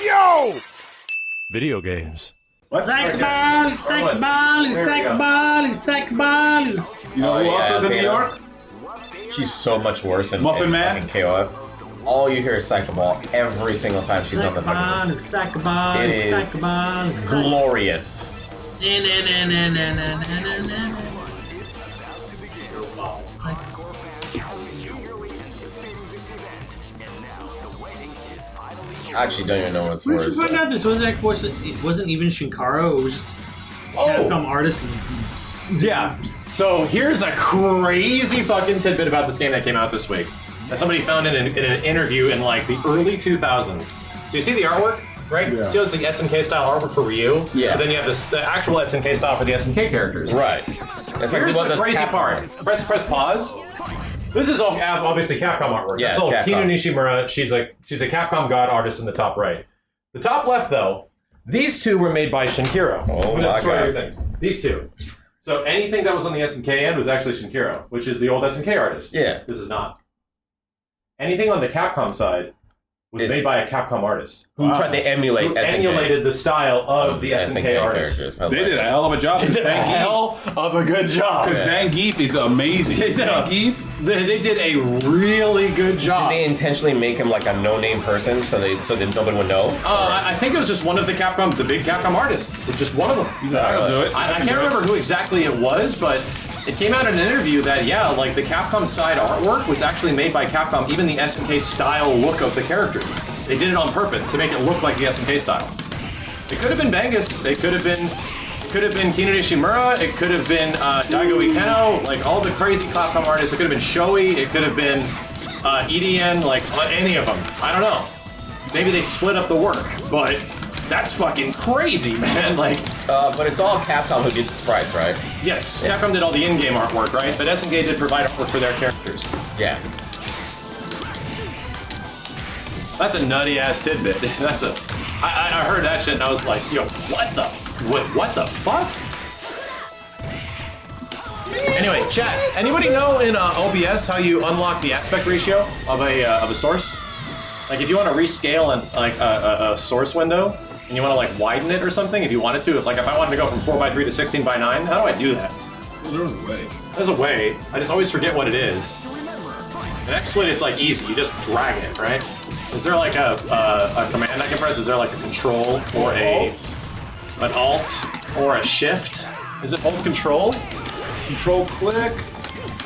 Yo! Video games. Sack ball, sack ball, sack ball, sack ball. You know who else is in New York? She's so much worse than Muffin Man? KOF. All you hear is Psych Ball every single time she's on the fucking. Sack ball, It is sack ball, glorious. I actually don't even know what's Where'd you worse. find out this wasn't even Shinkaro? It was just Capcom artist. Yeah. So here's a crazy fucking tidbit about this game that came out this week. That somebody found in an interview in like the early 2000s. So you see the artwork, right? Yeah. See, it's the SNK style artwork for Ryu. Yeah. And then you have the actual SNK style for the SNK characters. Right. It's like Here's what the does crazy Capcom- part. Press pause. This is all obviously Capcom artwork. Yeah, That's all it's Kinu Capcom. Nishimura. She's a Capcom god artist in the top right. The top left, though, these two were made by Shinkiro. Oh I'm gonna my destroy God. everything. These two. So anything that was on the SNK end was actually Shinkiro, which is the old SNK artist. Yeah. This is not. Anything on the Capcom side was It's- made by a Capcom artist. Who tried to emulate Who SNK? emulated the style of the SNK artist. characters. I They like did a it. hell of a job. They did a hell of a good job. Because Zangief is amazing. They did a- Zangief? They did a really good job. Did they intentionally make him like a no-name person so that nobody would know? I think it was just one of the big Capcom artists. It's just one of them. I'll do it. I can't remember who exactly it was, but it came out in an interview that, yeah, like the Capcom side artwork was actually made by Capcom, even the SNK style look of the characters. They did it on purpose to make it look like the SNK style. It could have been Bangus. It could have been Kinu Nishimura. It could have been Daigo Ikeno. Like all the crazy Capcom artists. It could have been Shoei. It could have been EDN. Like any of them. I don't know. Maybe they split up the work, but that's fucking crazy, man. Like. But it's all Capcom who did the sprites, right? Yes, Capcom did all the in-game artwork, right? But SNK did provide artwork for their characters. Yeah. That's a nutty-ass tidbit. I heard that shit and I was like, yo, what the fuck? Anyway, chat, anybody know in OBS how you unlock the aspect ratio of a source? Like if you want to rescale a source window, and you want to like widen it or something, if you wanted to, like if I wanted to go from 4:3 to 16:9, how do I do that? There's a way. There's a way. I just always forget what it is. In XSplit, it's like easy. You just drag it, right? Is there like a command I can press? Is there like a control or an alt or a shift? Is it hold control? Control click.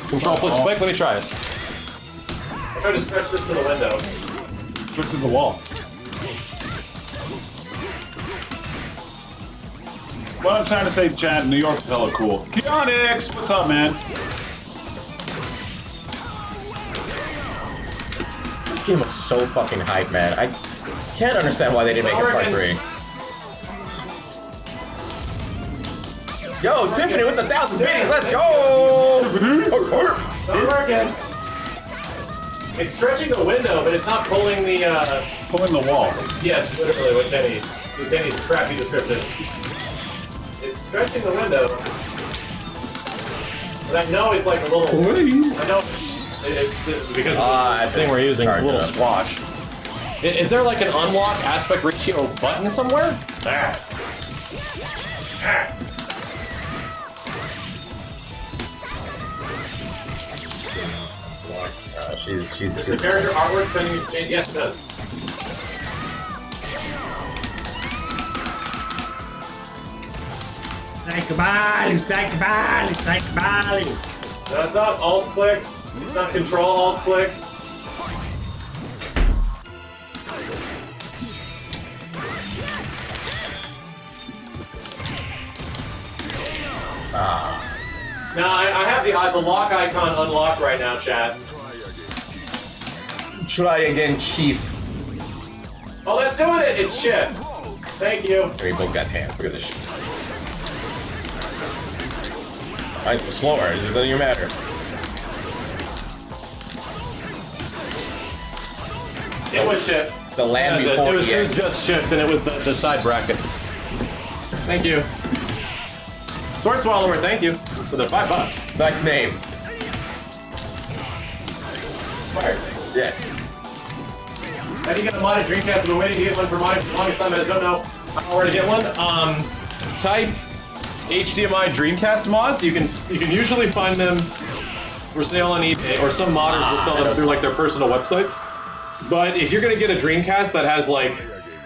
Control plus click. Let me try it. I'll try to stretch this to the window. Switch to the wall. What I'm trying to say, Chad, New York is hella cool. Keonix, what's up, man? This game was so fucking hype, man. I can't understand why they didn't make it part 3. Yo, Tiffany with the 1,000 biddies, let's go! Not working. It's stretching the window, but it's not pulling the. Pulling the wall. Yes, literally with Denny's crappy description. It's stretching the window, but I know it's like a little. I know it's because of the thing we're using is a little squashed. Is there like an unlock aspect ratio button somewhere? She's The character artwork can you change? Yes, it does. Sack ball. No, it's not alt click. It's not control alt click. Now I have the lock icon unlocked right now, chat. Try again, Chief. Oh, that's doing it. It's shift. Thank you. We both got tans. Look at this shit. I slower. It doesn't even matter. It was shift. The land It before was EX. just shift, and it was the side brackets. Thank you. Sword Swallower, thank you for the $5. Nice name. Smart. Yes. How do you get a modded Dreamcast? I've been waiting to get one for modded for the longest time. I just don't know where to get one. Type HDMI Dreamcast mods. You can usually find them for sale on eBay, or some modders will sell them through like their personal websites. But if you're gonna get a Dreamcast that has like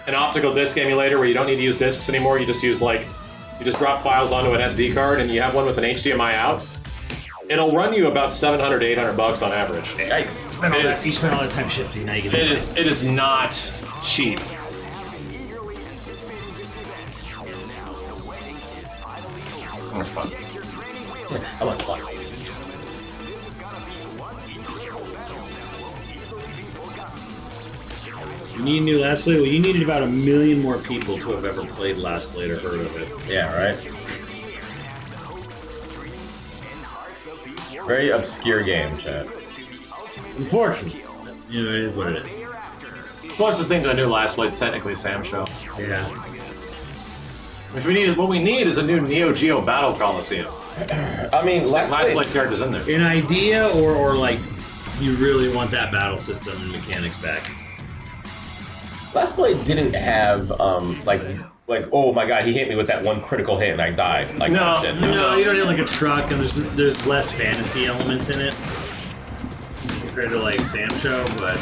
an optical disc emulator where you don't need to use discs anymore, you just use like you just drop files onto an SD card, and you have one with an HDMI out. It'll run you about $700 to $800 on average. Yikes! You spend all that time shifting. Now you can It is not cheap. I want fun. I want fun. You need a new Last Blade? Well, you needed about 1 million more people to have ever played Last Blade or heard of it. Yeah, right. Very obscure game, chat. Unfortunately. You know, it is what it is. Closest thing to a new Last Blade's technically Sam Show. Yeah. Which we need. What we need is a new Neo Geo Battle Coliseum. I mean, Last Last Blade characters in there. An idea, or like, you really want that battle system and mechanics back? Last Blade didn't have like oh my god, he hit me with that one critical hit and I died. Like that shit. No, you don't need like a truck, and there's less fantasy elements in it compared to like Sam Show, but.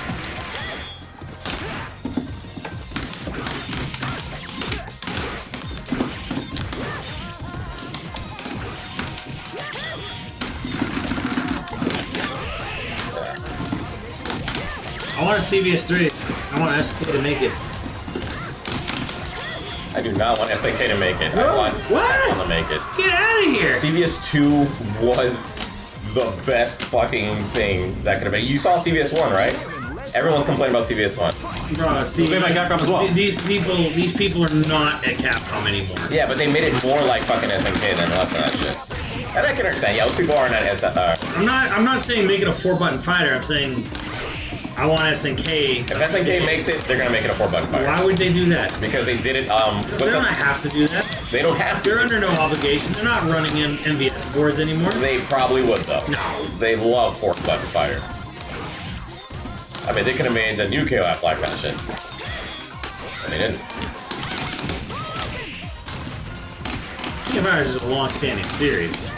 I want a CVS3. I want SNK to make it. I do not want SNK to make it. I want Capcom to make it. Get out of here! CVS2 was the best fucking thing that could have been. You saw CVS1, right? Everyone complained about CVS1. Bro, Steve, made by Capcom as well. These people are not at Capcom anymore. Yeah, but they made it more like fucking SNK than less than that shit. And I can understand. Yeah, those people aren't at SNK. I'm not saying make it a 4-button fighter. I'm saying I want SNK. If SNK makes it, they're gonna make it a 4-button fighter. Why would they do that? Because they did it. They don't have to do that. They don't have to. They're under no obligation. They're not running MVS boards anymore. They probably would though. No. They love 4-button fighter. I mean, they could have made the new KOF like that shit. And they didn't. King of Fighters is a long-standing series.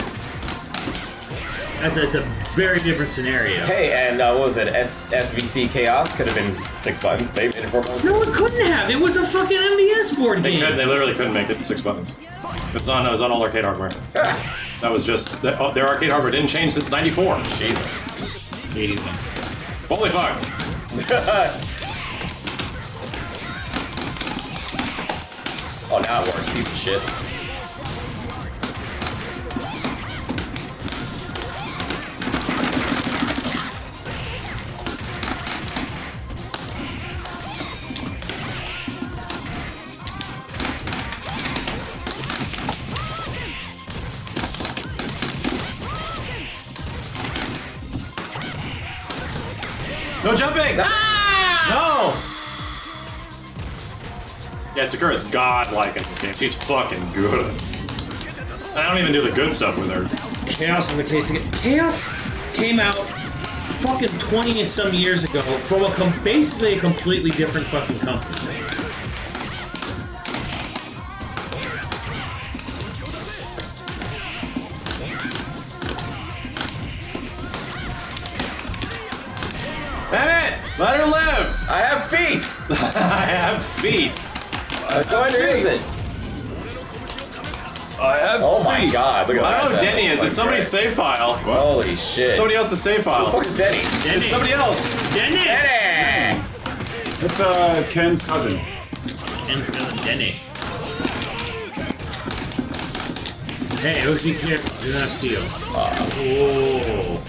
It's a very different scenario. Hey, and what was it? SVC Chaos could have been 6 buttons. They made it 4 buttons. No, it couldn't have. It was a fucking MVS board They game. could. They literally couldn't make it 6 buttons. It was on all arcade hardware. That was just their arcade hardware didn't change since '94. Jesus. 81. Holy fuck! Oh, now it works. Piece of shit. No jumping! No! Yeah, Sakura's godlike in this game. She's fucking good. I don't even do the good stuff with her. Chaos is the case again. Chaos came out fucking 20-some years ago from basically a completely different fucking company. Damn it! Let her live! I have feet! I have feet! I'm going to use it. I have Oh my god, look at that. I don't know who Denny is. Like It's somebody's great. save file. Holy shit. Somebody else's save file. Who the fuck is Denny? Denny. It's somebody else. Denny! Denny! It's Ken's cousin. Ken's cousin Denny. Hey, OG careful. Do not steal. Oh.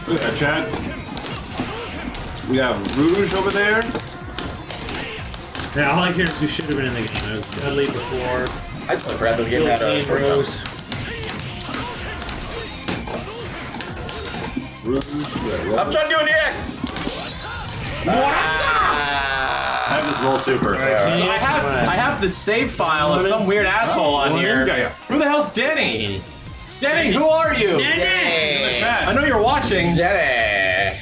Look at that, Chad. We have Rouge over there. Yeah, all I care is who should have been in the game. It was Dudley before. I totally forgot this game had a Guillotine, Rose. I'm trying to do an EX! I have this roll super. Yeah. So I have the save file of some weird asshole on here. Yeah. Who the hell's Denny? Denny, who are you? Denny! I know you're watching. Denny!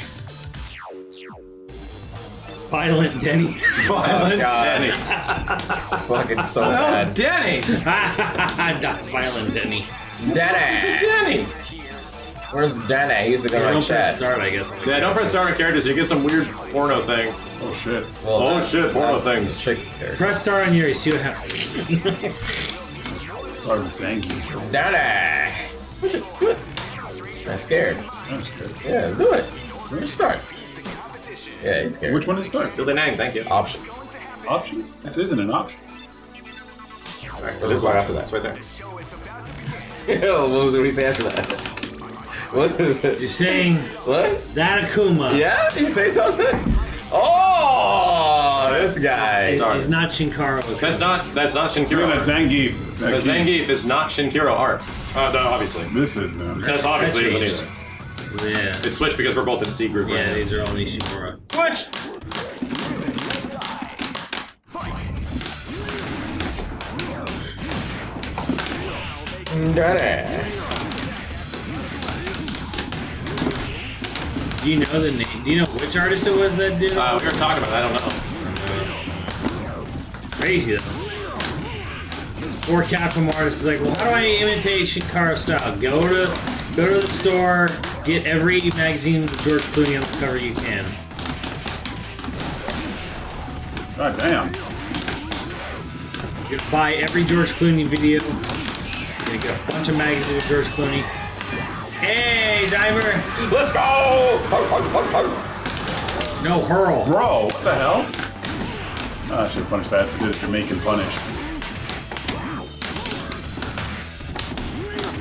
Violent Denny. Violent Denny. It's fucking so That was bad. Denny. Not Violent Denny. Denny. Denny. Where's Denny? He's the guy Don't in press chat. start, I guess. Yeah, don't press start on characters. You get some weird porno thing. Oh shit. Well, Oh shit, porno things. Trick there. Press start on Yuri, see what happens. Start with Zangief. Denny. Push it. Do it. I'm scared. I'm scared. Yeah, do it. Just start. Yeah, he's scared. Which one is start? Build an egg, thank you. Option? Option? This isn't an option. Alright, What is right after that? It's right there. What did he say after that? What is it? You're saying What? that Akuma Yeah? Did he say something? Oh, this guy. Start. is not Shinkaro Akuma. That's not Shinkiro Look at art. that Zangief. The That key. Zangief is not Shinkiro art. No, obviously. This is That's obviously isn't changed. either. Yeah. It's switched because we're both in C group right Yeah, now. these are all Nishimura. Switch! Denny. Do you know the name? Do you know which artist it was that did it? We were talking about it, I don't know. Crazy though. This poor Capcom artist is like, well, how do I imitate Shinkaro style? Go to the store, get every magazine with George Clooney on the cover you can. God damn. You buy every George Clooney video. You get a bunch of magazines with George Clooney. Hey, Zymer! Let's go! No hurl. Bro, what the hell? Oh, I should have punished that. I did a Jamaican punish.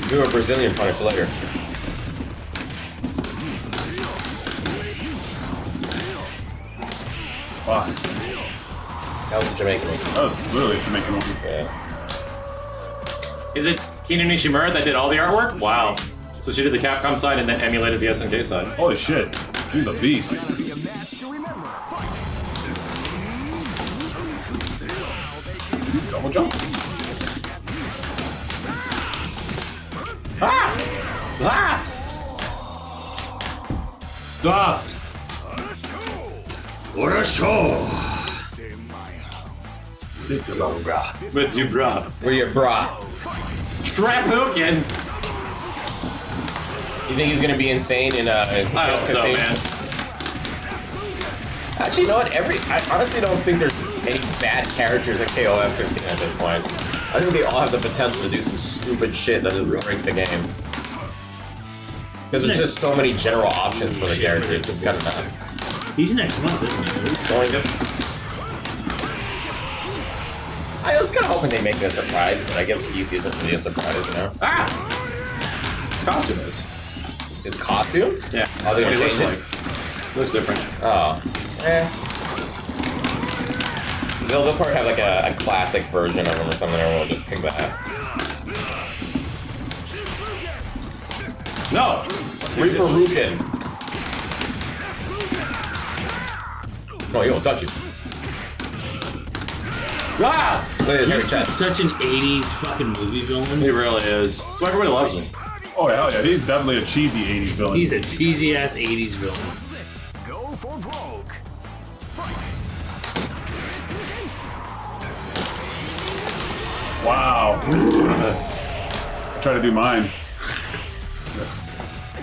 Do a Brazilian punish later. Fuck. That was a Jamaican one. That was literally a Jamaican one. Yeah. Is it Kino Nishimura that did all the artwork? Wow. So she did the Capcom side and then emulated the SNK side. Holy shit. He's a beast. Double jump. Stopped. What a show. With you, bro. Where you bra? Trap hooking. You think he's gonna be insane in I hope so, 15? man. Actually, you know what? I honestly don't think there's any bad characters at KOF 15 at this point. I think they all have the potential to do some stupid shit that just breaks the game. Because there's just so many general options for the characters. It's kind of nuts. He's next month, isn't he? Going good. I was kind of hoping they'd make it a surprise, but I guess PC isn't really a surprise, you know? His costume is. His costume? Yeah. Oh, they're gonna What he change looks it? like. Looks different. Oh. They'll probably have like a classic version of him or something, everyone will just pick that. No! Reaper Rukin. No, he won't touch you. Ah! Look at his He's chest. such an 80s fucking movie villain. He really is. That's why everybody loves him. Oh, hell yeah. He's definitely a cheesy 80s villain. He's a cheesy ass 80s villain. Go for broke. Wow. I try to do mine.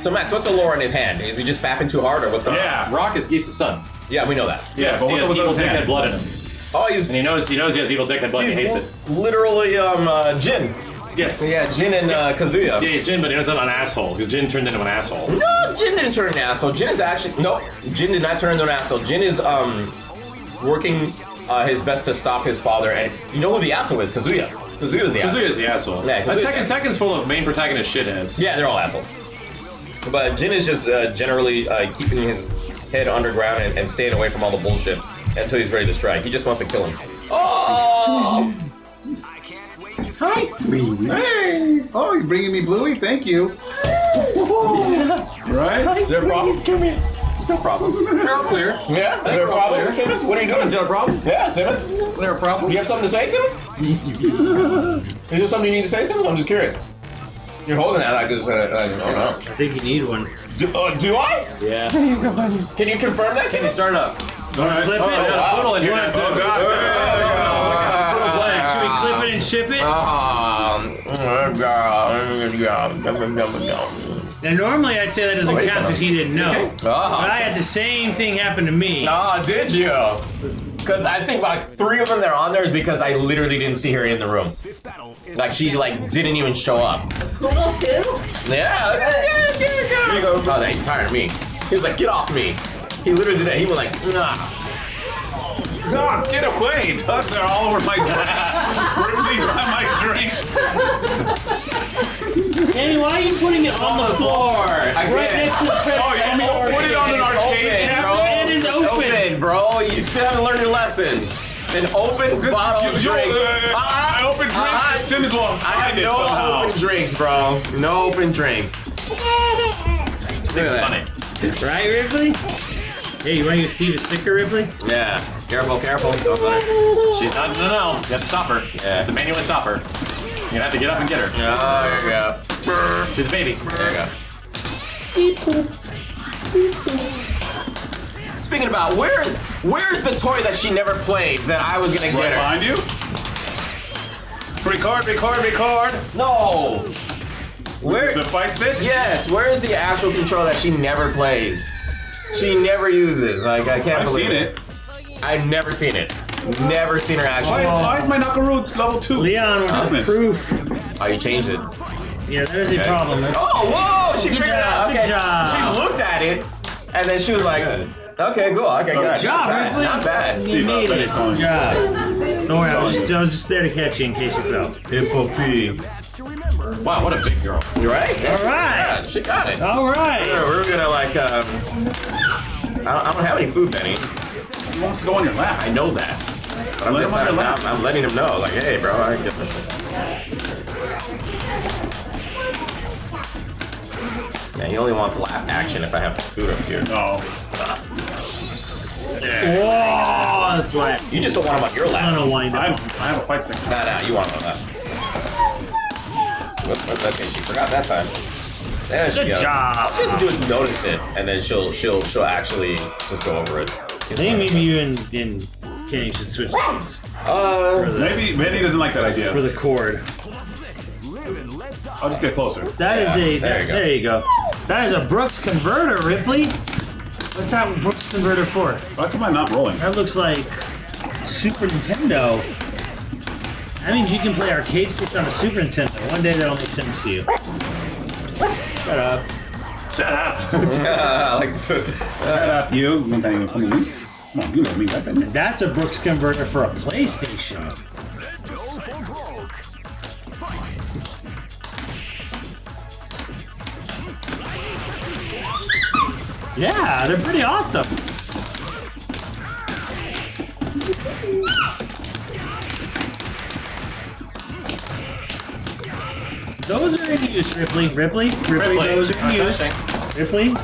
So Max, what's the lore in his hand? Is he just fapping too hard or what's going on? Yeah. Rock is Geese's son. Yeah, we know that. Yeah, but He what's has up with evil his dickhead hand? blood in him. Oh, he's And he knows he has evil dickhead blood and he hates it. literally Jin. Yes. Yeah, Jin and Kazuya. Yeah, he's Jin, but he's not an asshole. Because Jin turned into an asshole. No, Jin didn't turn into an asshole. Jin is actually Jin did not turn into an asshole. Jin is working his best to stop his father, and you know who the asshole is? Kazuya. Kazuya's the asshole. Kazuya's the asshole. Yeah, Kazuya- Tekken's full of main protagonist shitheads. Yeah, they're all assholes. But Jin is just generally keeping his head underground and staying away from all the bullshit until he's ready to strike. He just wants to kill him. Oh! Hi, sweet. Hey. Oh, he's bringing me Bluey? Thank you. Right? Is there a problem? There's no problems. They're all clear. Yeah? Is there a problem, Simmons? What are you doing? Is there a problem? Yeah, Simmons? Is there a problem? You have something to say, Simmons? Is there something you need to say, Simmons? I'm just curious. You're holding that like this. I don't know. I think you need one. Do I? Yeah. Can you confirm that, Can you Simmons? start up? Alright. Clip it. Wow. Poodle in here. One, two. Oh, God. Poodle's legs. Should we clip it and ship it? Now, normally I'd say that doesn't count because he didn't know. But I had the same thing happen to me. Oh, did you? Because I think like 3 of them that are on there is because I literally didn't see her in the room. Like she didn't even show up. Poodle too? Yeah. Here you go. Oh, that he tired of me. He was like, get off me. He literally did that. He was like, nah. Dogs, get away! Dogs are all over my drink. Ripley's by my drink. Andy, why are you putting it on the floor? Right next to the Oh, you want me to put it on an arcade cabinet? It is open. Bro. You still haven't learned your lesson. An open bottle of drink. I open drinks as soon as well. I had no open drinks, bro. No open drinks. Look at that. Funny. Right, Ripley? Hey, you want to give Steve a sticker, Ripley? Yeah. Careful, careful. Don't let her. She's not. No. You have to stop her. Yeah. The manual stop her. You're gonna have to get up and get her. Oh, there you go. She's a baby. There you go. Speaking about, where's the toy that she never plays that I was gonna Right get her? behind you. Record. No. Where? The fight stick? Yes. Where's the actual control that she never plays? She never uses. Like I can't I've believe seen it. I've never seen it. Never seen her actually. Why is my Knockaroo level 2? Leon, where's the Christmas. proof? Oh, you changed it. Yeah, there's a problem. Oh, whoa! She Good figured it job, out. good Okay. job. She looked at it, and then she was like, "Okay, cool. Okay, good. Good job, Not bad. Ripley. Not bad." You made Benny's it. calling Good you. job. Don't worry, I was just there to catch you in case you fell. FOP. Wow, what a big girl. You right? All right. Yeah, she got it. All right. We're gonna like. I don't have any food, Benny. He wants to go on your lap. I know that. But Let him on your lap. I'm letting him know. Like, hey, bro, I can get this. Yeah, he only wants lap action if I have food up here. No. Whoa, that's right. You just don't want him on your I'm lap. gonna wind I up. have a fight stick. Nah, you want him on that. Okay, she forgot that time. There she Good goes. job. All she has to do is notice it, and then she'll actually just go over it. I think maybe you and Kenny should switch these Maybe Benny doesn't like that idea. for the cord. I'll just get closer. That is a. there you go. There you go. That is a Brooks converter, Ripley. What's that Brooks converter for? Why come I not rolling? That looks like Super Nintendo. That means you can play arcade sticks on a Super Nintendo. One day that'll make sense to you. Shut up. Shut up. Like so. Shut up, you. Not even coming in. Come on, you know me, right, Benny? That's a Brooks converter for a PlayStation. Yeah, they're pretty awesome. Those are in use, Ripley. Ripley, those are in use. Ripley,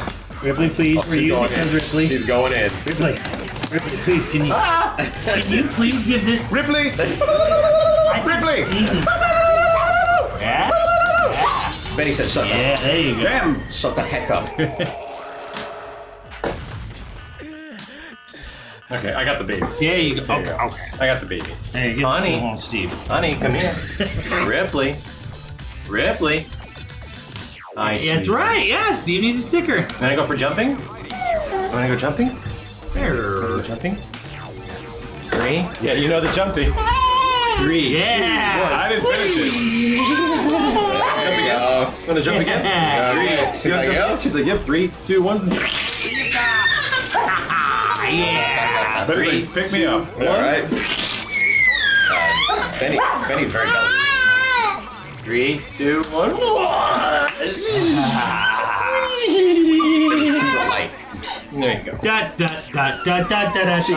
please, we're using those, Ripley. She's going in. Ripley, please, can you please give this? Ripley! Ripley! Yeah, Benny said, "Shut up." yeah, there you go. Damn! Shut the heck up. Okay, I got the baby. There you go. There you Okay, go. okay. I got the baby. Hey, get Honey. this on Steve. Honey, come here. Ripley. Nice. Yeah, that's right. Yeah, Steve needs a sticker. Wanna go for jumping? Wanna go jumping? Go jumping? 3? Yeah, you know the jumping. 3. Yeah. I didn't finish it. Jump again? Wanna jump again? Yeah. She's like, "Yo." She's like, yep, 3, 2, 1. Yeah. Benny's like, pick me up. All right. Benny's very healthy. 3, 2, 1. Super light. There you go. Da da da da da da da. She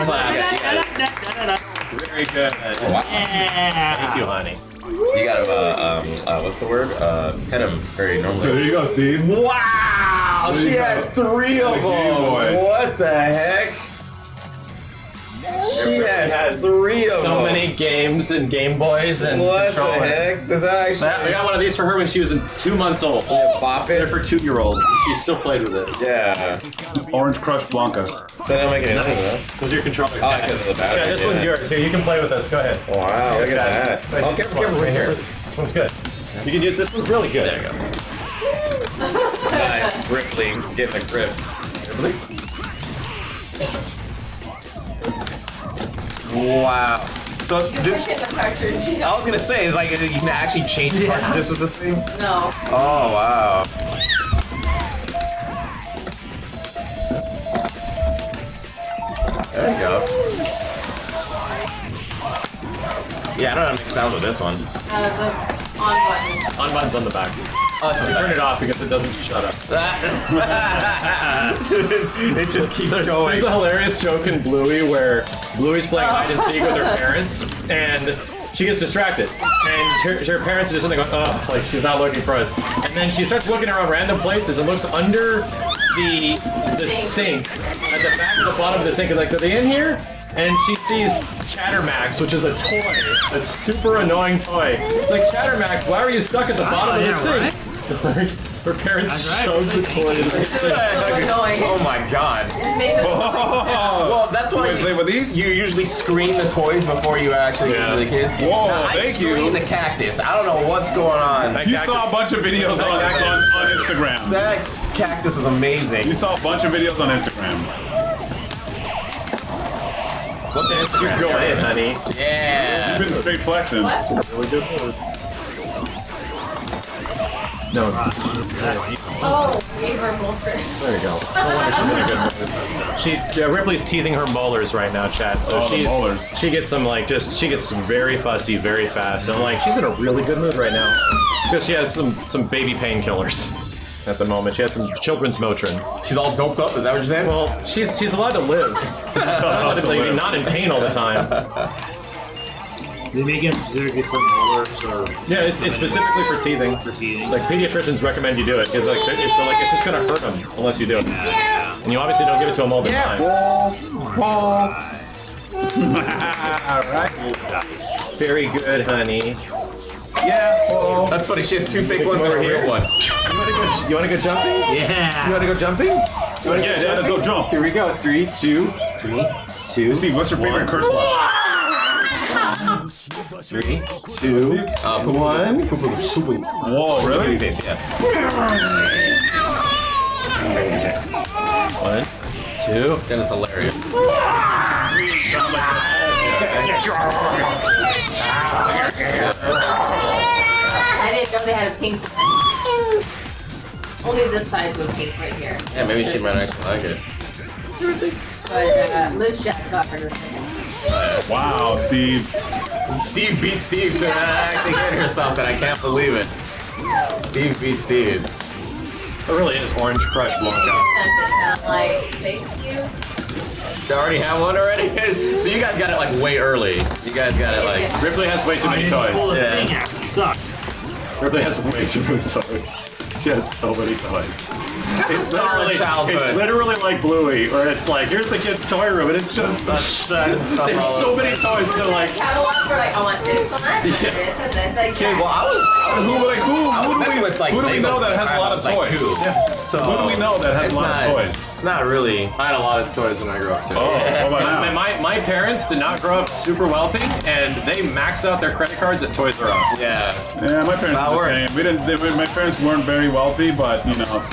Very good. Thank you, honey. You gotta, what's the word? Pet him very There normally. you go, Steve. Wow! She has 3 of Like you, them! boy. What the heck? She has 3 of them. So many games and Game Boys and What the controllers. heck? Does that actually... I got one of these for her when she was 2 months old. Yeah, bop They're it? for 2-year-olds, and she still plays with it. Yeah. Orange Crush Blanca. They don't make any noise, What's your controller? Oh, because of the battery. Yeah, this one's yours. Here, you can play with this. Go ahead. Wow, look at that. Oh, careful right here. This one's good. You can use this one's really good. There you go. Nice. Ripley, getting a grip. Ripley? Wow. So this... Hit the cartridge. I was gonna say, is like, you can actually change this with this thing? No. Oh, wow. There you go. Yeah, I don't know how to make sounds with this one. The on button. On button's on the back. Oh, it's on the Turn back. it off because it doesn't shut up. It just keeps going. There's a hilarious joke in Bluey where Bluey's playing hide and seek with her parents, and she gets distracted. And her parents are just sitting there going, oh, like she's not looking for us. And then she starts looking around random places and looks under the sink, at the back of the bottom of the sink, and like, are they in here? And she sees Chattermax, which is a toy, a super annoying toy. Like, Chattermax, why are you stuck at the bottom of the sink? Her parents shoved the toy into the sink. Oh my god. This makes it Well, that's why Wait, play with these? you usually screen the toys before you actually give them to the kids. Whoa, Now, I thank screen you. the cactus. I don't know what's going on. You saw a bunch of videos on Instagram. That cactus was amazing. You saw a bunch of videos on Instagram. What's the Instagram? Go ahead, honey. Yeah. You've been straight flexing. Really good food. No. Oh, gave her Moltres. There you go. No wonder she's in a good mood. Ripley's teething her molars right now, chat. So Oh, the molars. she gets some she gets very fussy very fast. And I'm like, she's in a really good mood right now because she has some baby painkillers at the moment. She has some children's Motrin. She's all doped up, is that what you're saying? Well, she's allowed to live. She's allowed to live, not in pain all the time. They make it specifically for molars or Yeah, it's specifically for teething. for teething. Like pediatricians recommend you do it because like it's just gonna hurt them unless you do it. And you obviously don't give it to them all the time. Nice. Very good, honey. That's funny, she has 2 fake ones and a real one. You wanna go jumping? Yeah. You wanna go jumping? Yeah, let's go jump. Here we go. 3, 2, 2. Steve, what's your favorite curse word? 3, 2, 1. Whoa, really? Face, yeah. 1, 2. That is hilarious. I didn't know they had a pink one. Only this side was pink right here. Yeah, maybe she might actually like it. But Liz Jack got her this thing. Wow, Steve. Steve beat Steve to actually get her something. I can't believe it. Steve beat Steve. It really is Orange Crush Blanca. Sent it and I'm like, thank you. They already have one already? So you guys got it like way early. You guys got it like... Ripley has way too many toys. Yeah. Sucks. Ripley has way too many toys. She has so many toys. That's a solid childhood. It's literally like Bluey, where it's like, here's the kid's toy room, and it's just there's so many toys. They're like, Catalog for like, I want this one, this and this. Like, Okay, well, I was messing with like who do we Legos know that when has a I lot of was, like, toys? 2. So Who do we know that has it's a lot not, of toys? It's not really. I had a lot of toys when I grew up too. Oh, what about now? My parents did not grow up super wealthy, and they maxed out their credit cards at Toys R Us. Yeah. Yeah, my parents That were the works. same. My parents weren't very wealthy, but you know,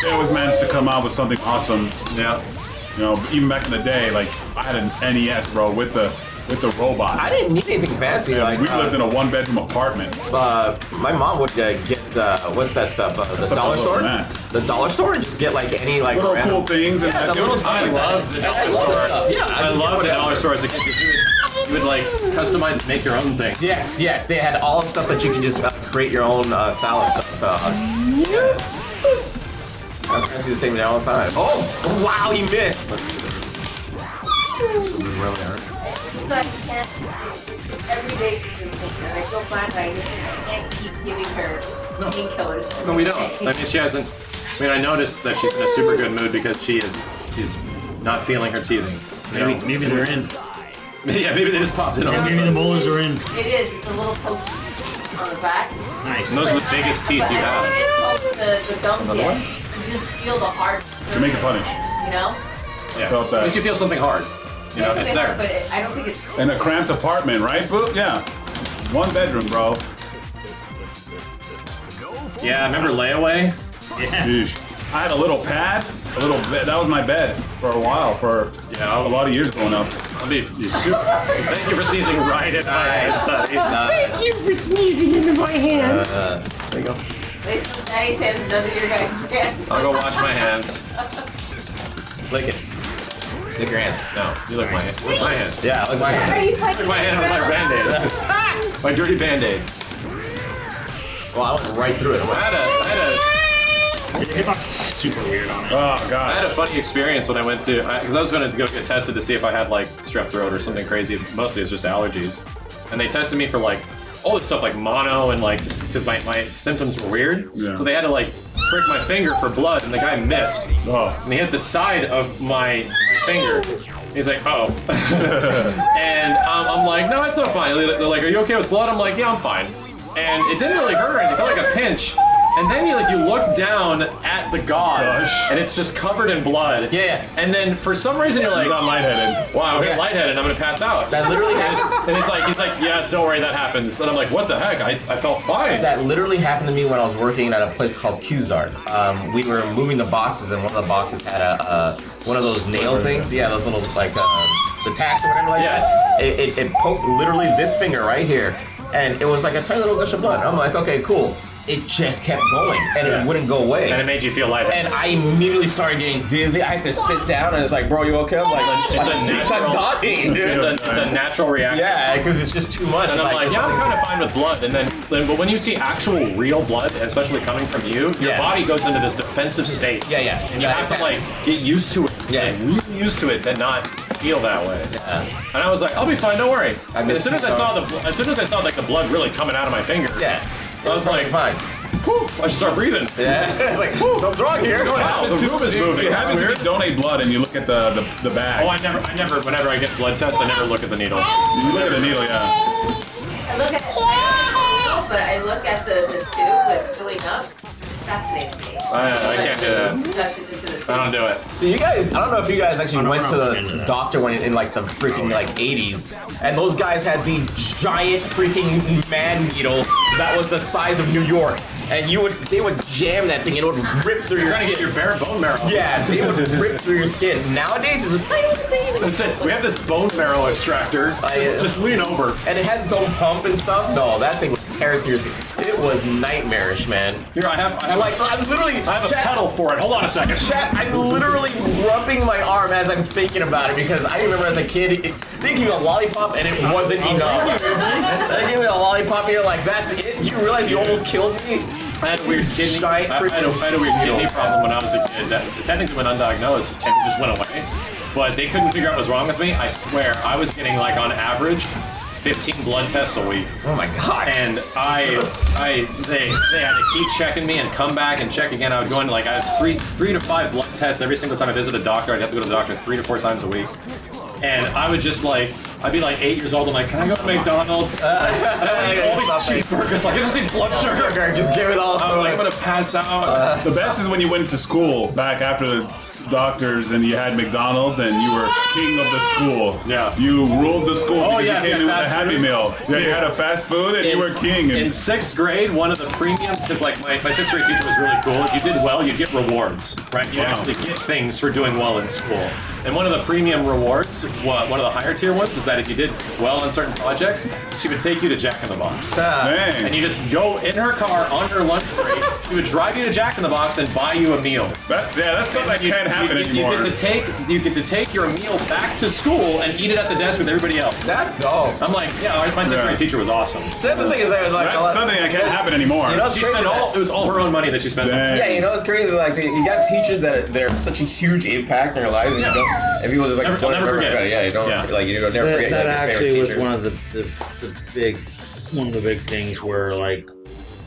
they always managed to come out with something awesome. Yeah. You know, even back in the day, like I had an NES, bro, with the robot. I didn't need anything fancy. Like we lived in a 1-bedroom apartment. my mom would get what's that stuff? The Stuff dollar other store. than that. The dollar store and just get like any like Little random, cool things and Yeah, that the little dude- stuff I like love that. the I dollar love the store. stuff. Yeah, I just get love the whatever. dollar store as a kid. You would like customize and make your own thing. Yes, they had all the stuff that you can just create your own style of stuff. So my parents used to take me there all the time. Oh, wow, he missed. it's just like, I can't, every day she's been thinking, and I feel bad that I can't keep giving her painkillers. No, we don't. I mean, she hasn't. I mean, I noticed that she's in a super good mood because she's not feeling her teething. Maybe they're in. Yeah, maybe they just popped in on Maybe this the side. molars are in. It is. It's a little poke on the back. Nice. And those are the biggest teeth But you I have. don't think it pokes the gums yet. You just feel the hard surface. To make a punish. You know? Yeah. Felt At that. least you feel something hard. You know, it's there. But I don't think it's. In a cramped apartment, right, Boop? Yeah. 1 bedroom, bro. Yeah, remember layaway? Yeah. Sheesh. I had a little pad, a little bed. That was my bed for a while, for a lot of years growing up. Thank you for sneezing right in my hands, Sonny. Thank you for sneezing into my hands. There you go. They some Daddy's hands and none of your guys' hands. I'll go wash my hands. Lick it. Lick your hands. No, you lick my hand. Lick my hand. Yeah, lick my What are hand. you playing? Lick my hand with my Band-Aid. My dirty Band-Aid. Well, I went right through it. The hitbox is super weird on it. Oh, I had God. a funny experience when I went to, because I was going to go get tested to see if I had like strep throat or something crazy. Mostly it's just allergies. And they tested me for like all this stuff like mono and like just because my symptoms were weird. Yeah. So they had to like prick my finger for blood and the guy missed. Oh. And he hit the side of my finger. He's like, oh. And I'm like, no, it's not fine. They're like, are you okay with blood? I'm like, yeah, I'm fine. And it didn't really hurt or anything. It felt like a pinch. And then you look down at the gauze, and it's just covered in blood. Yeah. And then for some reason you're like, I'm lightheaded. wow, I'm getting lightheaded. I'm gonna pass out. That literally happened. And he's like, yes, don't worry, that happens. And I'm like, what the heck? I felt fine. That literally happened to me when I was working at a place called Qzard. We were moving the boxes, and one of the boxes had a one of those nail things. Yeah, those little like the tacks or whatever like that. It poked literally this finger right here, and it was like a tiny little gush of blood. I'm like, okay, cool. It just kept going, and it wouldn't go away. And it made you feel lightheaded. And I immediately started getting dizzy. I had to sit down, and it's like, bro, you okay? I'm like, It's a natural- I'm dying, dude. It's a natural reaction. Yeah, because it's just too much. And I'm like, it's yeah, I'm something- kind of fine with blood. And then, but when you see actual real blood, and especially coming from you, your body goes into this defensive state. Yeah, yeah. And you have to like get used to it. Yeah. Like, really used to it to not feel that way. Yeah. And I was like, I'll be fine, don't worry. I And missed as soon as I saw like the blood really coming out of my finger, Yeah. I was like, fine. whew, I should start breathing. Yeah. It's like, something's wrong here. Wow, the room is moving. It That's happens weird. when you donate blood and you look at the bag. Oh, I never, whenever I get blood tests, I never look at the needle. You look at the needle, yeah. I look at it, but I look at the tube that's filling up. Fascinates me. I can't do that. Gushes into the tube. I don't do it. So you guys, I don't know if you guys actually no, went we're to not into the that. doctor when in like the freaking like 80s, and those guys had the giant freaking man needle that was the size of New York, and they would jam that thing and it would rip through your Trying to skin. get your bare bone marrow. Yeah, they would rip through your skin. Nowadays, it's this tiny little thing. It says we have this bone marrow extractor. Just lean over. And it has its own pump and stuff. No, that thing would tear through your skin. It was nightmarish, man. Here, I have I'm literally. I have a pedal for it. Hold on a second. Chat, I'm literally rubbing my arm as I'm thinking about it because I remember as a kid they gave me a lollipop and it wasn't enough. They gave me a lollipop and you're like, that's it? Do you realize you almost killed me? I had a weird kidney. I had a weird kidney problem when I was a kid that technically went undiagnosed and it just went away. But they couldn't figure out what was wrong with me. I swear, I was getting like on average 15 blood tests a week. Oh my god. And they had to keep checking me and come back and check again. I would go into like I had three to 5 blood tests every single time I visited a doctor. I'd have to go to the doctor 3 to 4 times a week. And I would just like, I'd be like 8 years old. I'm like, can I go to McDonald's? I eat all these cheeseburgers. Like I just need blood sugar. Just give it all. I'm like, I'm gonna pass out. The best is when you went to school back after the doctors and you had McDonald's and you were king of the school. Yeah. You ruled the school because yeah, you came in with a fast Happy food. Meal. Yeah, you had a fast food and you were king. In And 6th grade, one of the premium, because like my 6th grade teacher was really cool. If you did well, you'd get rewards, right? You'd Wow. actually get things for doing well in school. And one of the premium rewards, one of the higher tier ones, was that if you did well on certain projects, she would take you to Jack in the Box. man, And you just go in her car on her lunch break. She would drive you to Jack in the Box and buy you a meal. that's something that can't happen anymore. You get to take your meal back to school and eat it at the desk with everybody else. That's dope. I'm like, yeah, my 6th grade teacher was awesome. So that's the thing is that like That's something that can't happen anymore. You know, it's She crazy spent that- it was all her own money that she spent. Dang. Yeah, you know what's crazy? Like you got teachers that they're such a huge impact in your lives, and you don't. And people just like I'll don't never remember. forget. Yeah, you don't Yeah. like you don't never forget. That your actually favorite was teachers. one of the big things where like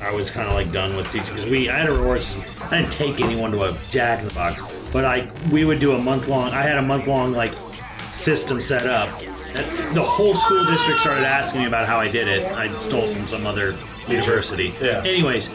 I was kind of like done with teaching because I didn't take anyone to a Jack in the Box, but we would do a month long. I had a month long like system set up. The whole school district started asking me about how I did it. I stole from some other university. Yeah. Anyways,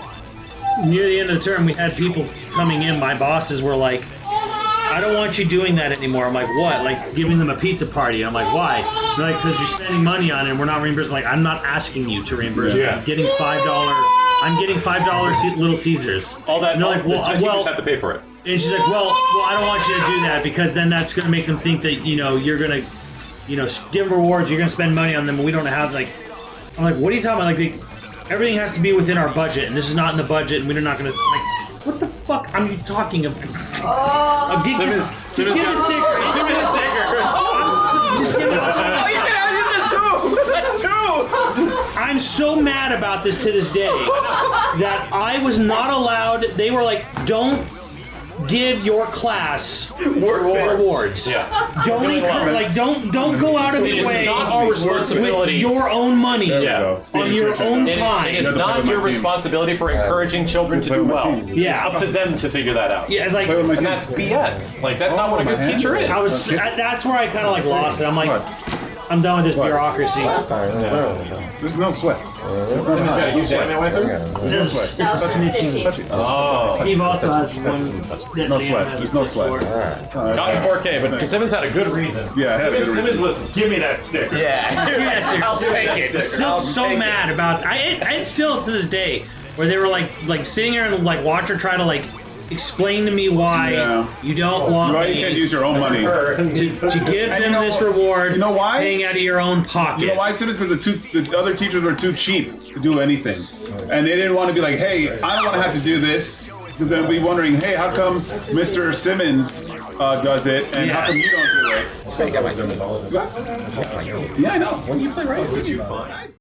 near the end of the term, we had people coming in. My bosses were like, I don't want you doing that anymore. I'm like, what? Like giving them a pizza party. I'm like, why? They're like, because you're spending money on it and we're not reimbursing. I'm like, I'm not asking you to reimburse me. I'm getting $5 Little Caesars. All that. And they're like, the well, teachers have to pay for it. and she's like, well, I don't want you to do that because then that's going to make them think that, you're going to, give them rewards, you're going to spend money on them, and we don't have, like... I'm like, what are you talking about? Like, everything has to be within our budget, and this is not in the budget, and we're not going to... Like, what the fuck are you talking about? Oh. Just give me a sticker. Just give it a You can have the two! That's two! I'm so mad about this to this day that I was not allowed. They were like, don't give your class rewards. Yeah. Don't encourage, don't go out of your way. It's not our responsibility. With your own money Yeah. on your own time. It is not your responsibility for encouraging children to do well. Yeah. It's up to them to figure that out. Yeah, it's like, And that's BS. Like, that's not what a good teacher is. that's where I kind of like lost it. I'm like, I'm done with this bureaucracy. Last time. There's no sweat. Use anime with her? It's a snitching. Oh. Steve also has one. No sweat. There's no sweat. Not in 4K, but Simmons had a good reason. Yeah, I had a good reason. Simmons was, give me that sticker. Yeah. I'll take it. Still so mad about. I still to this day where they were like sitting here and like watch her try to like explain to me why you don't want Why me you can't use your own money? to give them this reward. You know why? Paying out of your own pocket. You know why, Simmons? Because the other teachers were too cheap to do anything, and they didn't want to be like, "Hey, I don't want to have to do this," because they'll be wondering, "Hey, how come Mr. Simmons does it, and how come you don't do it?" I got my team. Yeah, I know. When you play right, did you?